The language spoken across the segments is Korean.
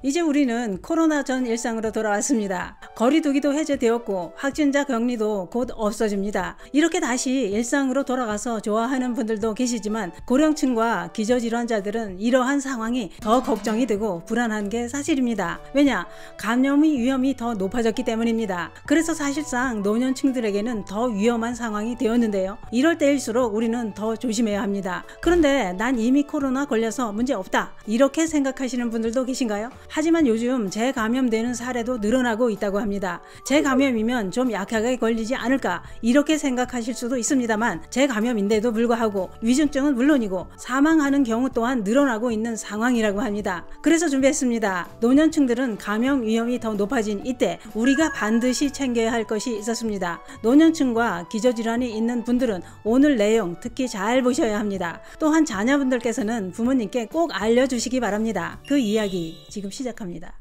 이제 우리는 코로나 전 일상으로 돌아왔습니다. 거리두기도 해제되었고 확진자 격리도 곧 없어집니다. 이렇게 다시 일상으로 돌아가서 좋아하는 분들도 계시지만 고령층과 기저질환자들은 이러한 상황이 더 걱정이 되고 불안한 게 사실입니다. 왜냐? 감염의 위험이 더 높아졌기 때문입니다. 그래서 사실상 노년층들에게는 더 위험한 상황이 되었는데요. 이럴 때일수록 우리는 더 조심해야 합니다. 그런데 난 이미 코로나 걸려서 문제 없다, 이렇게 생각하시는 분들도 계신가요? 하지만 요즘 재감염되는 사례도 늘어나고 있다고 합니다. 재감염이면 좀 약하게 걸리지 않을까, 이렇게 생각하실 수도 있습니다만 재감염인데도 불구하고 위중증은 물론이고 사망하는 경우 또한 늘어나고 있는 상황이라고 합니다. 그래서 준비했습니다. 노년층들은 감염 위험이 더 높아진 이때 우리가 반드시 챙겨야 할 것이 있었습니다. 노년층과 기저질환이 있는 분들은 오늘 내용 특히 잘 보셔야 합니다. 또한 자녀분들께서는 부모님께 꼭 알려주시기 바랍니다. 그 이야기 지금 시작합니다.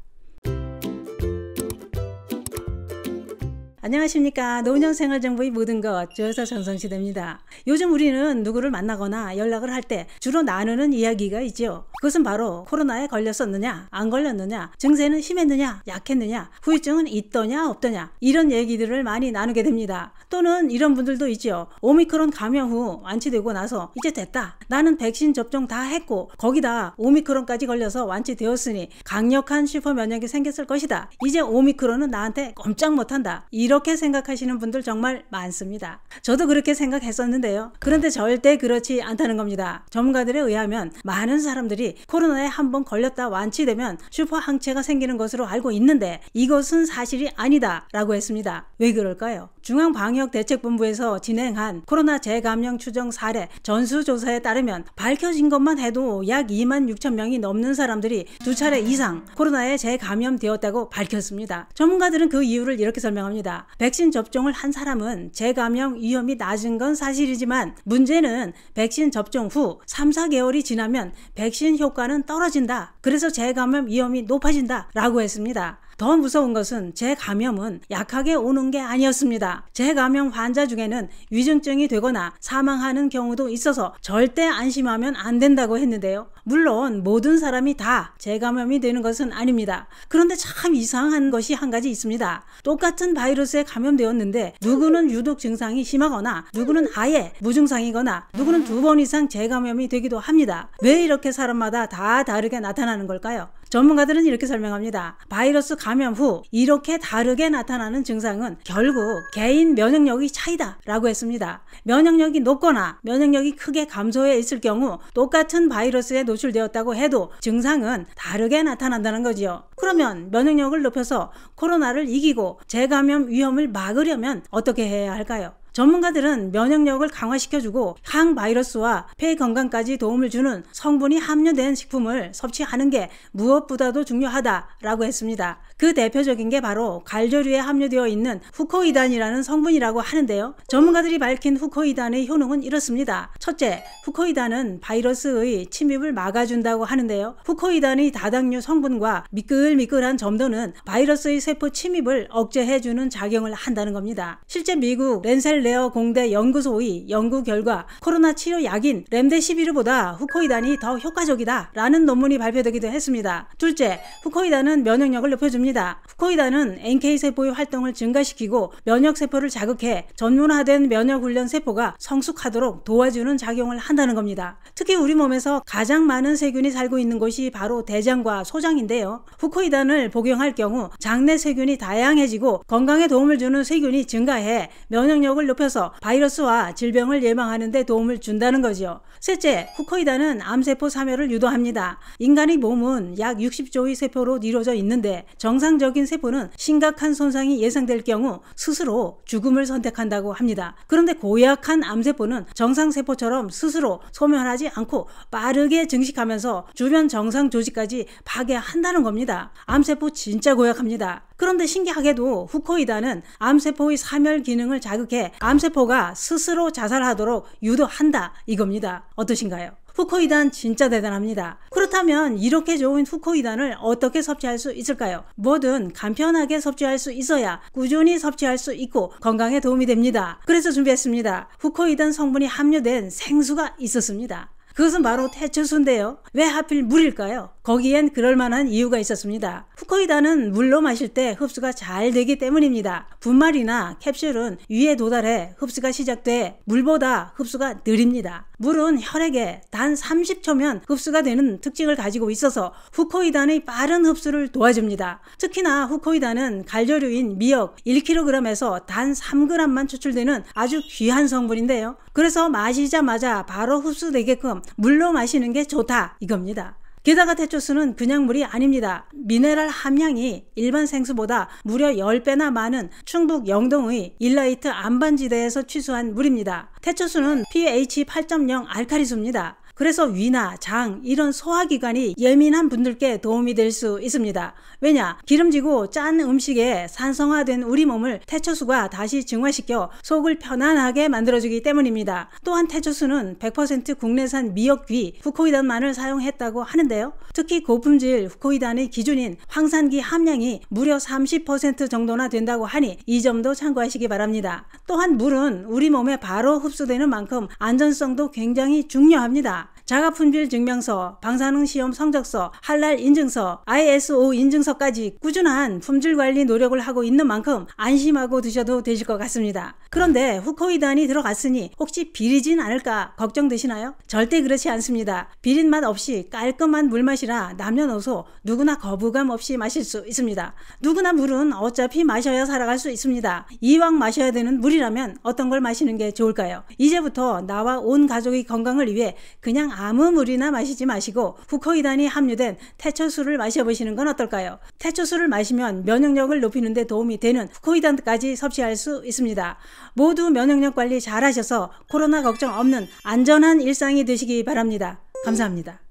안녕하십니까. 노년생활정보의 모든 것 조여사 전성시대입니다. 요즘 우리는 누구를 만나거나 연락을 할 때 주로 나누는 이야기가 있죠. 그것은 바로 코로나에 걸렸었느냐 안 걸렸느냐, 증세는 심했느냐 약했느냐, 후유증은 있더냐 없더냐, 이런 얘기들을 많이 나누게 됩니다. 또는 이런 분들도 있죠. 오미크론 감염 후 완치되고 나서 이제 됐다, 나는 백신 접종 다 했고 거기다 오미크론까지 걸려서 완치되었으니 강력한 슈퍼면역이 생겼을 것이다, 이제 오미크론은 나한테 꼼짝 못한다, 이렇게 생각하시는 분들 정말 많습니다. 저도 그렇게 생각했었는데요. 그런데 절대 그렇지 않다는 겁니다. 전문가들에 의하면 많은 사람들이 코로나에 한번 걸렸다 완치되면 슈퍼 항체가 생기는 것으로 알고 있는데 이것은 사실이 아니다 라고 했습니다. 왜 그럴까요? 중앙방역대책본부에서 진행한 코로나 재감염 추정 사례 전수조사에 따르면 밝혀진 것만 해도 약 26,000명이 넘는 사람들이 2차례 이상 코로나에 재감염되었다고 밝혔습니다. 전문가들은 그 이유를 이렇게 설명합니다. 백신 접종을 한 사람은 재감염 위험이 낮은 건 사실이지만 문제는 백신 접종 후 3-4개월이 지나면 백신 효과는 떨어진다, 그래서 재감염 위험이 높아진다 라고 했습니다. 더 무서운 것은 재감염은 약하게 오는 게 아니었습니다. 재감염 환자 중에는 위중증이 되거나 사망하는 경우도 있어서 절대 안심하면 안 된다고 했는데요. 물론 모든 사람이 다 재감염이 되는 것은 아닙니다. 그런데 참 이상한 것이 한 가지 있습니다. 똑같은 바이러스에 감염되었는데 누구는 유독 증상이 심하거나 누구는 아예 무증상이거나 누구는 2번 이상 재감염이 되기도 합니다. 왜 이렇게 사람마다 다 다르게 나타나는 걸까요? 전문가들은 이렇게 설명합니다. 바이러스 감염 후 이렇게 다르게 나타나는 증상은 결국 개인 면역력의 차이다 라고 했습니다. 면역력이 높거나 면역력이 크게 감소해 있을 경우 똑같은 바이러스에 노출되었다고 해도 증상은 다르게 나타난다는 거지요. 그러면 면역력을 높여서 코로나를 이기고 재감염 위험을 막으려면 어떻게 해야 할까요? 전문가들은 면역력을 강화시켜주고 항바이러스와 폐 건강까지 도움을 주는 성분이 함유된 식품을 섭취하는 게 무엇보다도 중요하다라고 했습니다. 그 대표적인 게 바로 갈조류에 함유되어 있는 후코이단이라는 성분이라고 하는데요. 전문가들이 밝힌 후코이단의 효능은 이렇습니다. 첫째, 후코이단은 바이러스의 침입을 막아준다고 하는데요. 후코이단의 다당류 성분과 미끌미끌한 점도는 바이러스의 세포 침입을 억제해주는 작용을 한다는 겁니다. 실제 미국 렌셀레어 공대 연구소의 연구 결과 코로나 치료 약인 렘데시비르보다 후코이단이 더 효과적이다 라는 논문이 발표되기도 했습니다. 둘째, 후코이단은 면역력을 높여줍니다. 후코이단은 NK세포의 활동을 증가시키고 면역세포를 자극해 전문화된 면역훈련 세포가 성숙하도록 도와주는 작용을 한다는 겁니다. 특히 우리 몸에서 가장 많은 세균이 살고 있는 곳이 바로 대장과 소장인데요. 후코이단을 복용할 경우 장내 세균이 다양해지고 건강에 도움을 주는 세균이 증가해 면역력을 높여서 바이러스와 질병을 예방하는 데 도움을 준다는 거죠. 셋째, 후코이단은 암세포 사멸을 유도합니다. 인간의 몸은 약 60조의 세포로 이루어져 있는데 정상적인 세포는 심각한 손상이 예상될 경우 스스로 죽음을 선택한다고 합니다. 그런데 고약한 암세포는 정상세포처럼 스스로 소멸하지 않고 빠르게 증식하면서 주변 정상 조직까지 파괴한다는 겁니다. 암세포 진짜 고약합니다. 그런데 신기하게도 후코이단은 암세포의 사멸 기능을 자극해 암세포가 스스로 자살하도록 유도한다 이겁니다. 어떠신가요? 후코이단 진짜 대단합니다. 그렇다면 이렇게 좋은 후코이단을 어떻게 섭취할 수 있을까요? 뭐든 간편하게 섭취할 수 있어야 꾸준히 섭취할 수 있고 건강에 도움이 됩니다. 그래서 준비했습니다. 후코이단 성분이 함유된 생수가 있었습니다. 그것은 바로 태초수인데요. 왜 하필 물일까요? 거기엔 그럴만한 이유가 있었습니다. 후코이다는 물로 마실 때 흡수가 잘 되기 때문입니다. 분말이나 캡슐은 위에 도달해 흡수가 시작돼 물보다 흡수가 느립니다. 물은 혈액에 단 30초면 흡수가 되는 특징을 가지고 있어서 후코이단의 빠른 흡수를 도와줍니다. 특히나 후코이단은 갈저류인 미역 1kg에서 단 3g만 추출되는 아주 귀한 성분인데요. 그래서 마시자마자 바로 흡수되게끔 물로 마시는 게 좋다 이겁니다. 게다가 태초수는 그냥 물이 아닙니다. 미네랄 함량이 일반 생수보다 무려 10배나 많은 충북 영동의 일라이트 안반지대에서 취수한 물입니다. 태초수는 pH 8.0 알칼리수입니다. 그래서 위나 장 이런 소화기관이 예민한 분들께 도움이 될 수 있습니다. 왜냐? 기름지고 짠 음식에 산성화된 우리 몸을 태초수가 다시 증화시켜 속을 편안하게 만들어주기 때문입니다. 또한 태초수는 100% 국내산 미역귀 후코이단만을 사용했다고 하는데요. 특히 고품질 후코이단의 기준인 황산기 함량이 무려 30% 정도나 된다고 하니 이 점도 참고하시기 바랍니다. 또한 물은 우리 몸에 바로 흡수되는 만큼 안전성도 굉장히 중요합니다. 자가품질 증명서, 방사능 시험 성적서, 할랄 인증서, ISO 인증서까지 꾸준한 품질관리 노력을 하고 있는 만큼 안심하고 드셔도 되실 것 같습니다. 그런데 후코이단이 들어갔으니 혹시 비리진 않을까 걱정되시나요? 절대 그렇지 않습니다. 비린 맛 없이 깔끔한 물맛이라 남녀노소 누구나 거부감 없이 마실 수 있습니다. 누구나 물은 어차피 마셔야 살아갈 수 있습니다. 이왕 마셔야 되는 물이라면 어떤 걸 마시는 게 좋을까요? 이제부터 나와 온 가족의 건강을 위해 그냥 아무 물이나 마시지 마시고 후코이단이 함유된 태초수를 마셔보시는 건 어떨까요? 태초수를 마시면 면역력을 높이는 데 도움이 되는 후코이단까지 섭취할 수 있습니다. 모두 면역력 관리 잘 하셔서 코로나 걱정 없는 안전한 일상이 되시기 바랍니다. 감사합니다.